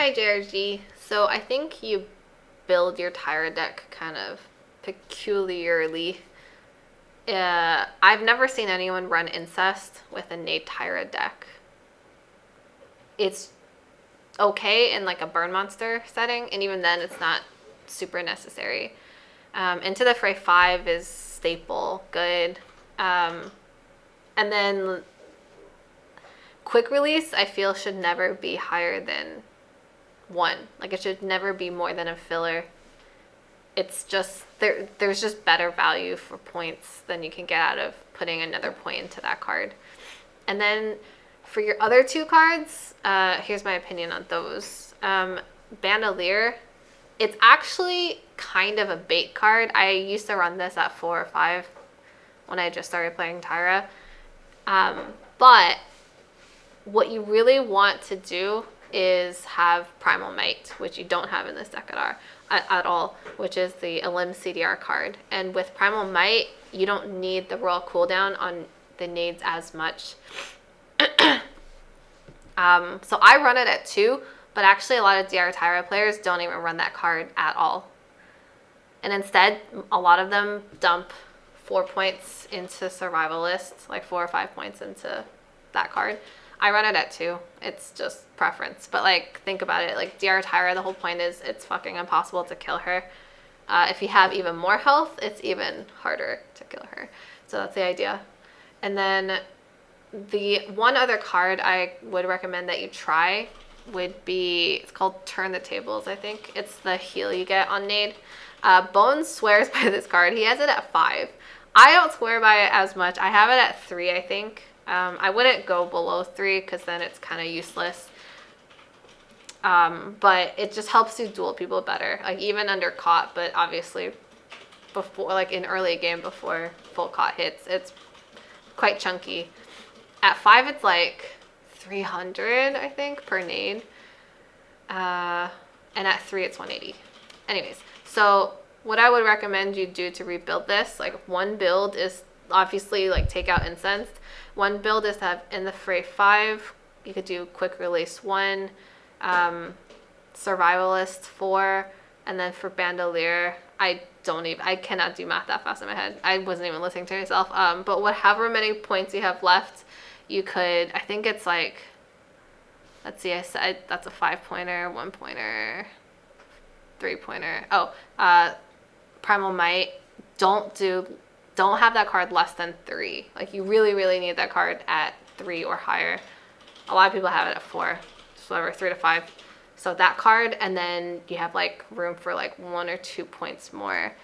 Hi JRG. So I think you build your Tyra deck kind of peculiarly. I've never seen anyone run Incest with a nade Tyra deck. It's okay in like a burn monster setting, and even then it's not super necessary. Into the Fray 5 is staple, good. And then quick release I feel should never be higher than 1. Like it should never be more than a filler. It's just there's just better value for points than you can get out of putting another point into that card. And then for your other 2 cards, here's my opinion on those. Bandolier, it's actually kind of a bait card. I used to run this at 4 or 5 when I just started playing Tyra. But what you really want to do is have Primal Might, which you don't have in this deck at all, which is the Elim CDR card. And with Primal Might, you don't need the raw cooldown on the nades as much. So I run it at 2, but actually a lot of DR Tyra players don't even run that card at all. And instead, a lot of them dump 4 points into Survivalist, like 4 or 5 points into that card. I run it at 2. It's just preference. But like, think about it. Like DR Tyra, the whole point is it's fucking impossible to kill her. If you have even more health, it's even harder to kill her. So that's the idea. And then the one other card I would recommend that you try would be, it's called Turn the Tables, I think. It's the heal you get on Nade. Bones swears by this card. He has it at 5. I don't swear by it as much. I have it at 3, I think. I wouldn't go below 3 because then it's kind of useless. But it just helps you duel people better. Like even under caught, but obviously before, like in early game before full caught hits, it's quite chunky. At 5, it's like 300, I think, per nade. And at 3, it's 180. Anyways, so what I would recommend you do to rebuild this, like one build is obviously like take out Incensed. One build is to have in the Fray 5, you could do Quick Release 1, Survivalist 4, and then for Bandolier, I cannot do math that fast in my head. I wasn't even listening to myself. But however many points you have left, you could, I think it's like, let's see, I said that's a 5-pointer, 1-pointer, 3-pointer. Primal Might, don't have that card less than 3. Like you really, really need that card at 3 or higher. A lot of people have it at 4, just whatever, 3 to 5. So that card, and then you have like room for like 1 or 2 points more.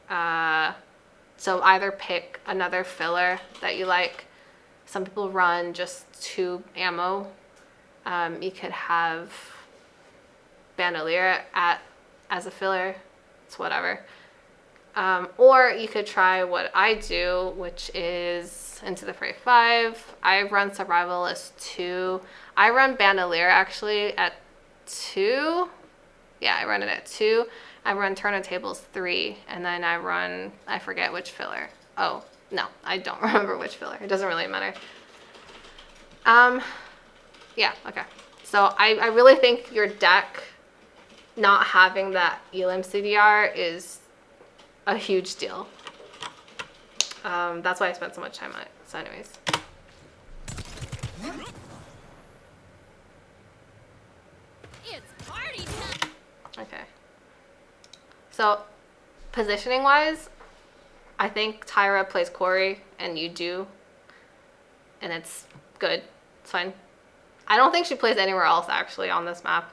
So either pick another filler that you like. Some people run just 2 ammo. You could have Bandolier as a filler. It's whatever. Or you could try what I do, which is into the Fray 5. I run Survivalist 2. I run Bandolier actually at 2. Yeah, I run it at 2. I run Turn of Tables 3. And then I forget which filler. Oh, no, I don't remember which filler. It doesn't really matter. Yeah, okay. So I really think your deck not having that Elim CDR is a huge deal. That's why I spent so much time on it. So anyways. It's party time. Okay. So positioning wise, I think Tyra plays quarry and you do. And it's good. It's fine. I don't think she plays anywhere else actually on this map.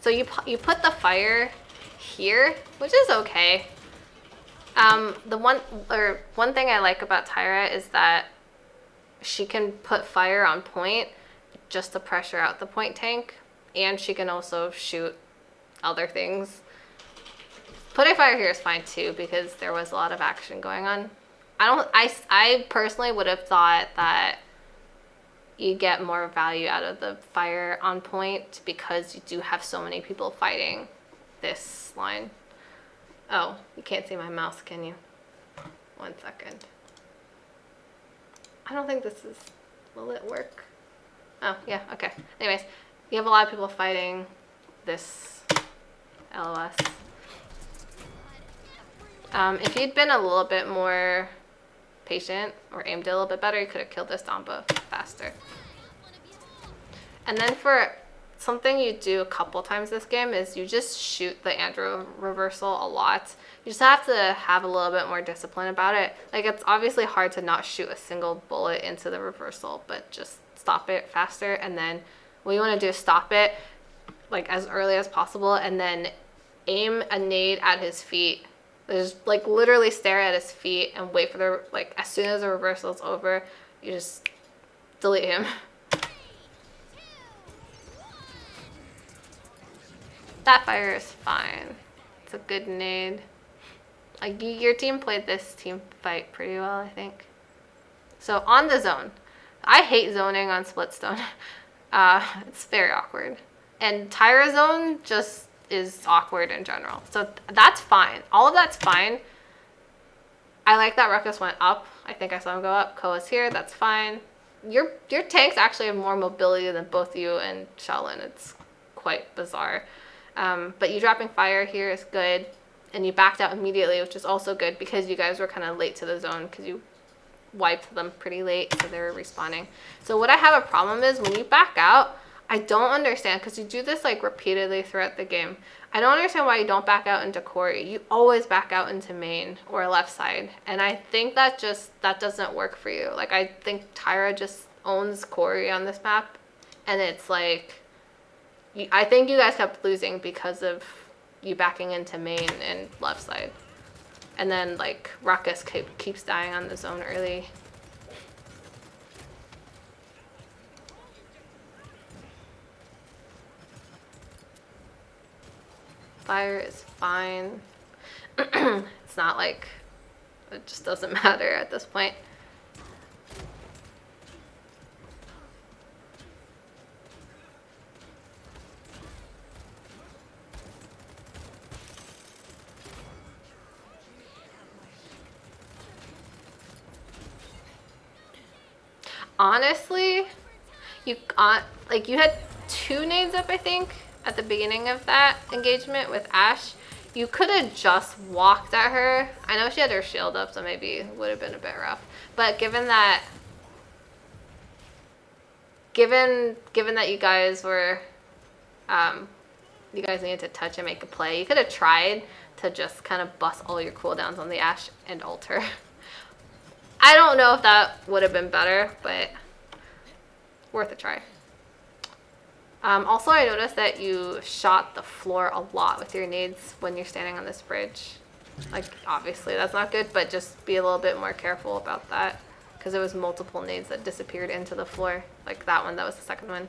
So you put the fire here, which is okay. The one thing I like about Tyra is that she can put fire on point just to pressure out the point tank, and she can also shoot other things. Putting fire here is fine too because there was a lot of action going on. I personally would have thought that you get more value out of the fire on point because you do have so many people fighting this line. Oh, you can't see my mouse, can you? 1 second. I don't think this is, will it work? Oh, yeah, okay. Anyways, you have a lot of people fighting this LOS. If you'd been a little bit more patient or aimed a little bit better, you could have killed this Domba faster. And then for something you do a couple times this game is you just shoot the Andrew reversal a lot. You just have to have a little bit more discipline about it. Like, it's obviously hard to not shoot a single bullet into the reversal, but just stop it faster. And then what you want to do is stop it like as early as possible and then aim a nade at his feet. Just like literally stare at his feet and wait for the, like, as soon as the reversal is over, you just delete him. That fire is fine. It's a good nade. Like, your team played this team fight pretty well, I think. So on the zone, I hate zoning on Splitstone. It's very awkward. And Tyra zone just is awkward in general. So that's fine. All of that's fine. I like that Ruckus went up. I think I saw him go up. Koa's here. That's fine. Your tanks actually have more mobility than both you and Shaolin. It's quite bizarre. But you dropping fire here is good. And you backed out immediately, which is also good because you guys were kind of late to the zone because you wiped them pretty late, so they were respawning. So what I have a problem is when you back out, I don't understand, because you do this like repeatedly throughout the game. I don't understand why you don't back out into quarry. You always back out into main or left side. And I think that doesn't work for you. Like, I think Tyra just owns quarry on this map. And it's like, I think you guys kept losing because of you backing into main and left side. And then like Ruckus keeps dying on the zone early. Fire is fine. It's not like, it just doesn't matter at this point. Honestly, you had 2 nades up, I think, at the beginning of that engagement with Ashe. You could have just walked at her. I know she had her shield up, so maybe it would have been a bit rough. But given that you guys were, you guys needed to touch and make a play, you could have tried to just kind of bust all your cooldowns on the Ashe and ult her. I don't know if that would have been better, but worth a try. Also, I noticed that you shot the floor a lot with your nades when you're standing on this bridge. Like, obviously that's not good, but just be a little bit more careful about that, because there was multiple nades that disappeared into the floor. Like that one, that was the second one.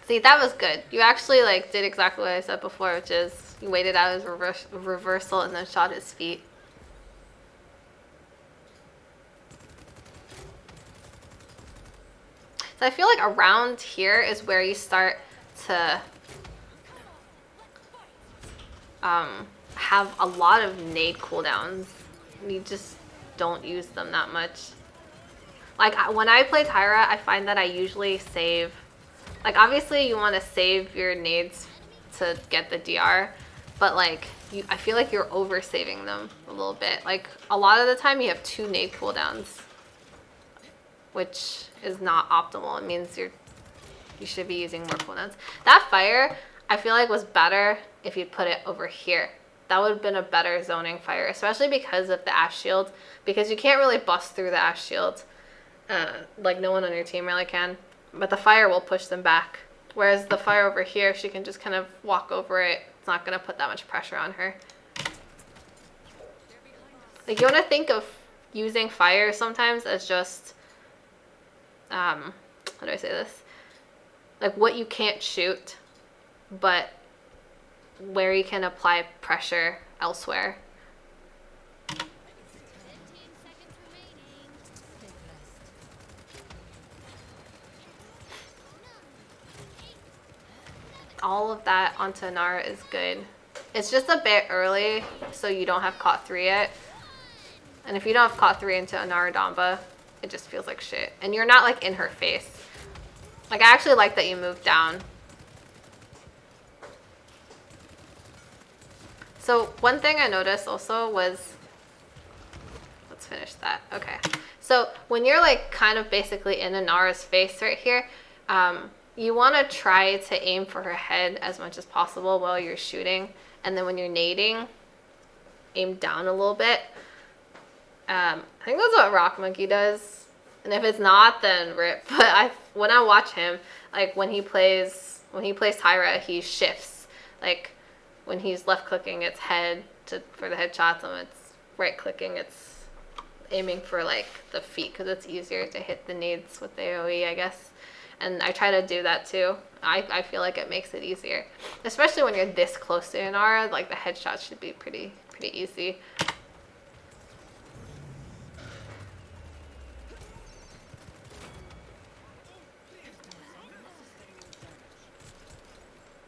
See, that was good. You actually like did exactly what I said before, which is you waited out his reversal and then shot his feet. So I feel like around here is where you start to have a lot of nade cooldowns. You just don't use them that much. Like, when I play Tyra, I find that I usually save, like, obviously you want to save your nades to get the DR, but like, I feel like you're over saving them a little bit. Like, a lot of the time you have 2 nade cooldowns, which is not optimal. It means you should be using more cooldowns. That fire, I feel like, was better if you put it over here. That would have been a better zoning fire, especially because of the Ashe shield, because you can't really bust through the Ashe shield. Like, no one on your team really can, but the fire will push them back. Whereas the fire over here, she can just kind of walk over it. It's not going to put that much pressure on her. Like, you want to think of using fire sometimes as just, how do I say this? Like, what you can't shoot, but where you can apply pressure elsewhere. 15 seconds remaining. Take rest. All of that onto Inara is good. It's just a bit early, so you don't have caught 3 yet. And if you don't have caught 3 into Inara Damba, it just feels like shit. And you're not like in her face. Like, I actually like that you moved down. So one thing I noticed also was, let's finish that. Okay. So when you're like kind of basically in Inara's face right here, you want to try to aim for her head as much as possible while you're shooting. And then when you're nading, aim down a little bit. I think that's what Rock Monkey does. And if it's not, then rip. But when I watch him, like when he plays Tyra, he shifts. Like when he's left clicking, it's head for the headshots, and it's right clicking, it's aiming for like the feet because it's easier to hit the nades with the AoE, I guess. And I try to do that too. I feel like it makes it easier, especially when you're this close to Inara. Like the headshots should be pretty easy.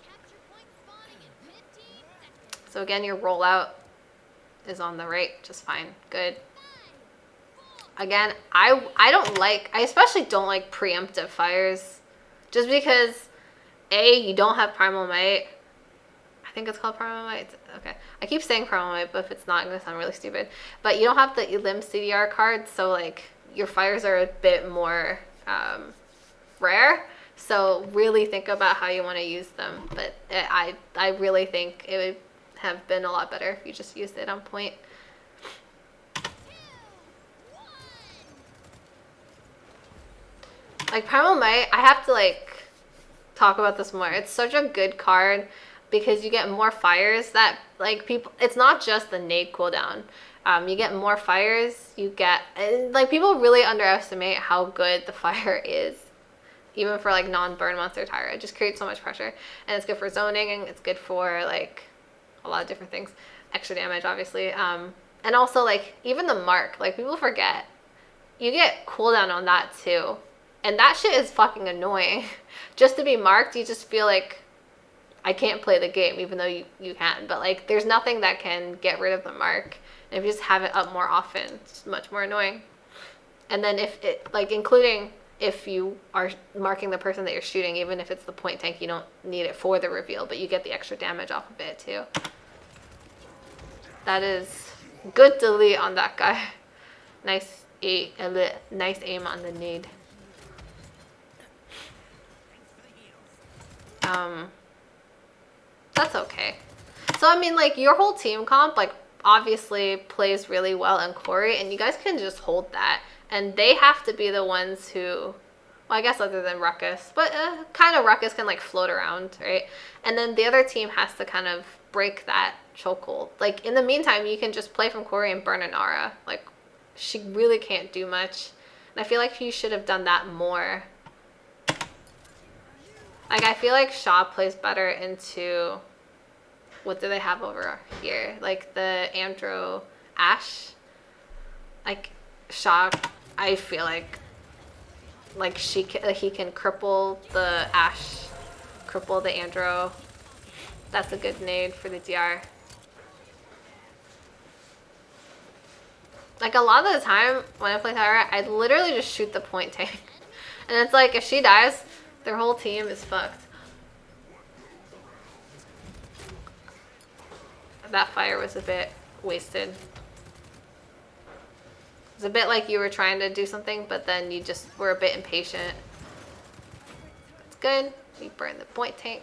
Capture point spawning in 15 seconds. So again, your rollout is on the right, just fine, good. Again, I especially don't like preemptive fires, just because you don't have primal might. I think it's called primal might. Okay, I keep saying primal might, but if it's not, I'm gonna sound really stupid. But you don't have the Elim CDR card, so like your fires are a bit more rare. So really think about how you want to use them. But I really think it would have been a lot better if you just used it on point. Like Primal Might, I have to like talk about this more. It's such a good card because you get more fires that like people. It's not just the nade cooldown. You get more fires. You get like people really underestimate how good the fire is, even for like non-burn monster Tyra. It just creates so much pressure, and it's good for zoning, and it's good for like a lot of different things. Extra damage, obviously, and also like even the mark. Like people forget, you get cooldown on that too. And that shit is fucking annoying. Just to be marked, you just feel like I can't play the game, even though you can. But like, there's nothing that can get rid of the mark. And if you just have it up more often, it's much more annoying. And then if it, like, including if you are marking the person that you're shooting, even if it's the point tank, you don't need it for the reveal, but you get the extra damage off of it too. That is good delete on that guy. Nice aim on the nade. That's okay. So I mean, like, your whole team comp like obviously plays really well in quarry, and you guys can just hold that, and they have to be the ones who, well, I guess other than Ruckus, but kind of Ruckus can like float around, right? And then the other team has to kind of break that chokehold. Like in the meantime, you can just play from quarry and burn Inara. Like she really can't do much, and I feel like you should have done that more. Like, I feel like Shaw plays better into, what do they have over here? Like, the Andro Ash. Like, Shaw, I feel like he can cripple the Ash, cripple the Andro. That's a good nade for the DR. Like, a lot of the time, when I play Tyra, I literally just shoot the point tank. And it's like, if she dies, their whole team is fucked. That fire was a bit wasted. It's a bit like you were trying to do something, but then you just were a bit impatient. It's good. We burned the point tank.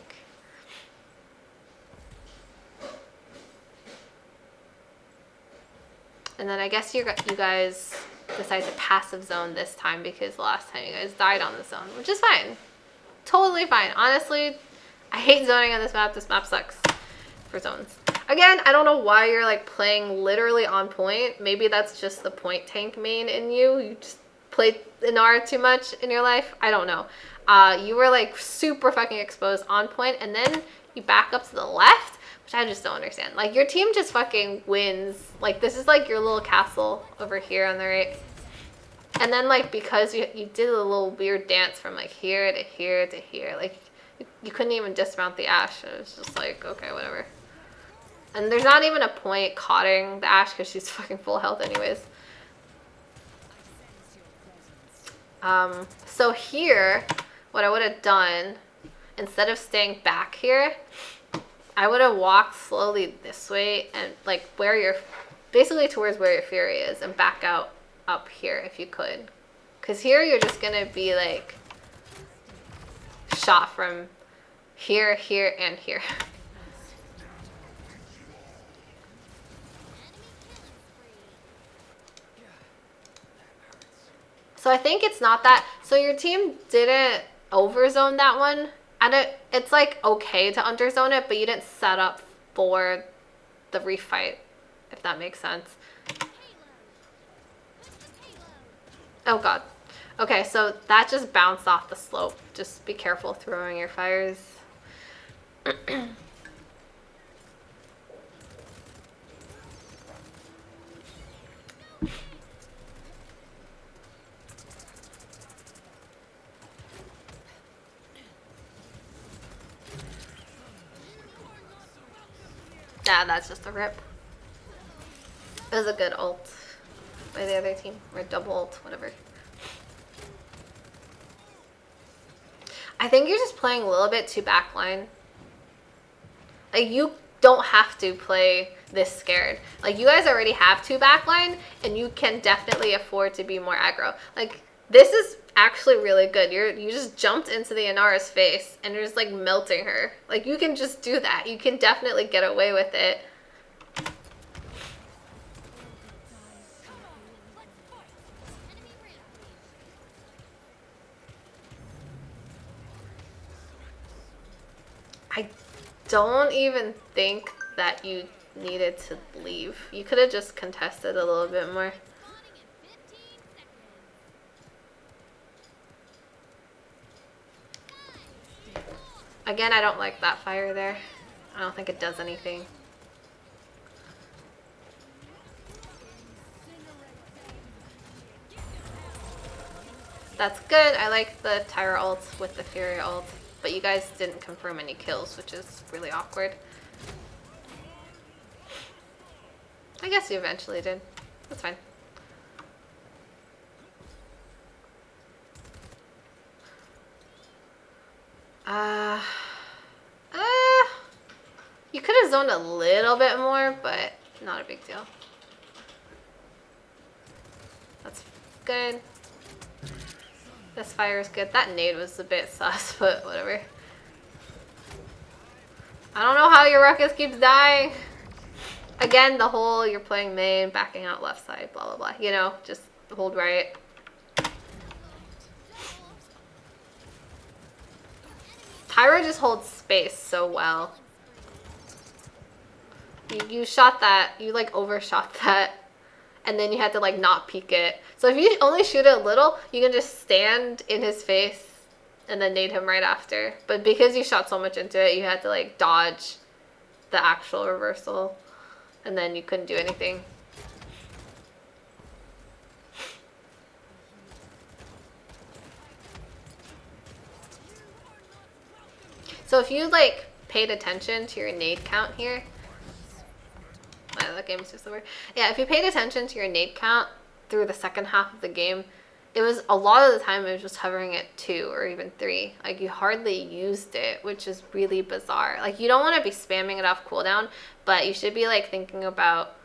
And then I guess you guys decided to passive zone this time because the last time you guys died on the zone, which is fine. Totally fine. Honestly, I hate zoning on this map. This map sucks for zones. Again, I don't know why you're like playing literally on point. Maybe that's just the point tank main in you. You just played Inara too much in your life. I don't know. You were like super fucking exposed on point, and then you back up to the left, which I just don't understand. Like, your team just fucking wins. Like, this is like your little castle over here on the right. And then, like, because you did a little weird dance from, like, here to here to here. Like, you couldn't even dismount the Ashe. It was just like, okay, whatever. And there's not even a point caughting the Ashe because she's fucking full health anyways. So here, what I would have done, instead of staying back here, I would have walked slowly this way and like basically towards where your Fury is and back out up here if you could. Because here you're just going to be like shot from here, here, and here. So I think it's not that. So your team didn't overzone that one. And it's like okay to underzone it, but you didn't set up for the refight, if that makes sense. Oh god. Okay, so that just bounced off the slope. Just be careful throwing your fires. Yeah, that's just a rip. It was a good ult by the other team. Or double ult, whatever. I think you're just playing a little bit too backline. Like, you don't have to play this scared. Like, you guys already have 2 backline, and you can definitely afford to be more aggro. Like, this is actually really good. You just jumped into the Inara's face, and you're just, like, melting her. Like, you can just do that. You can definitely get away with it. I don't even think that you needed to leave. You could have just contested a little bit more. Again, I don't like that fire there. I don't think it does anything. That's good. I like the Tyra ult with the Fury ult. But you guys didn't confirm any kills, which is really awkward. I guess you eventually did. That's fine. You could have zoned a little bit more, but not a big deal. That's good. This fire is good. That nade was a bit sus, but whatever. I don't know how your Ruckus keeps dying. Again, the whole you're playing main, backing out left side, blah, blah, blah. You know, just hold right. Tyra just holds space so well. You shot that. You, like, overshot that. And then you had to, like, not peek it. So if you only shoot it a little, you can just stand in his face and then nade him right after. But because you shot so much into it, you had to, like, dodge the actual reversal. And then you couldn't do anything. So if you, like, paid attention to your nade count here, that game is just over. Yeah, if you paid attention to your nade count through the second half of the game, it was a lot of the time it was just hovering at 2 or even 3. Like, you hardly used it, which is really bizarre. Like, you don't want to be spamming it off cooldown, but you should be, like, thinking about,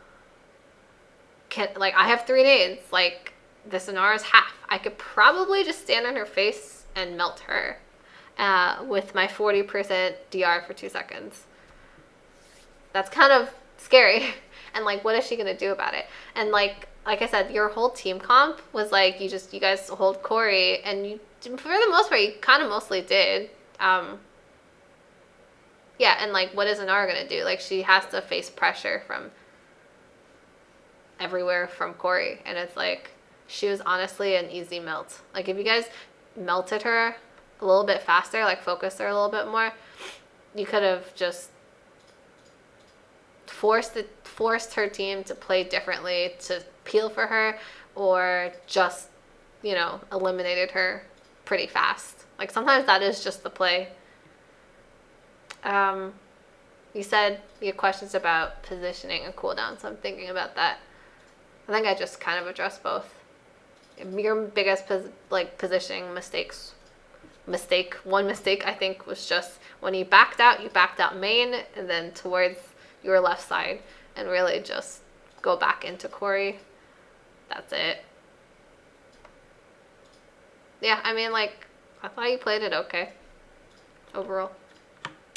like, I have 3 nades. Like, this Inara's half. I could probably just stand on her face and melt her with my 40% DR for 2 seconds. That's kind of scary. And, like, what is she gonna do about it? And, like I said, your whole team comp was like, you guys hold quarry, and you, for the most part, you kind of mostly did. Yeah, and, like, what is Inara gonna do? Like, she has to face pressure from everywhere from quarry, and it's like, she was honestly an easy melt. Like, if you guys melted her a little bit faster, like, focused her a little bit more, you could have just forced her team to play differently to peel for her, or just, eliminated her pretty fast. Like sometimes that is just the play. You said you had questions about positioning and cooldown, so I'm thinking about that. I think I just kind of addressed both. Your biggest positioning one mistake I think was just when you backed out main and then towards your left side, and really just go back into quarry. That's it. Yeah, I mean, like, I thought you played it okay overall.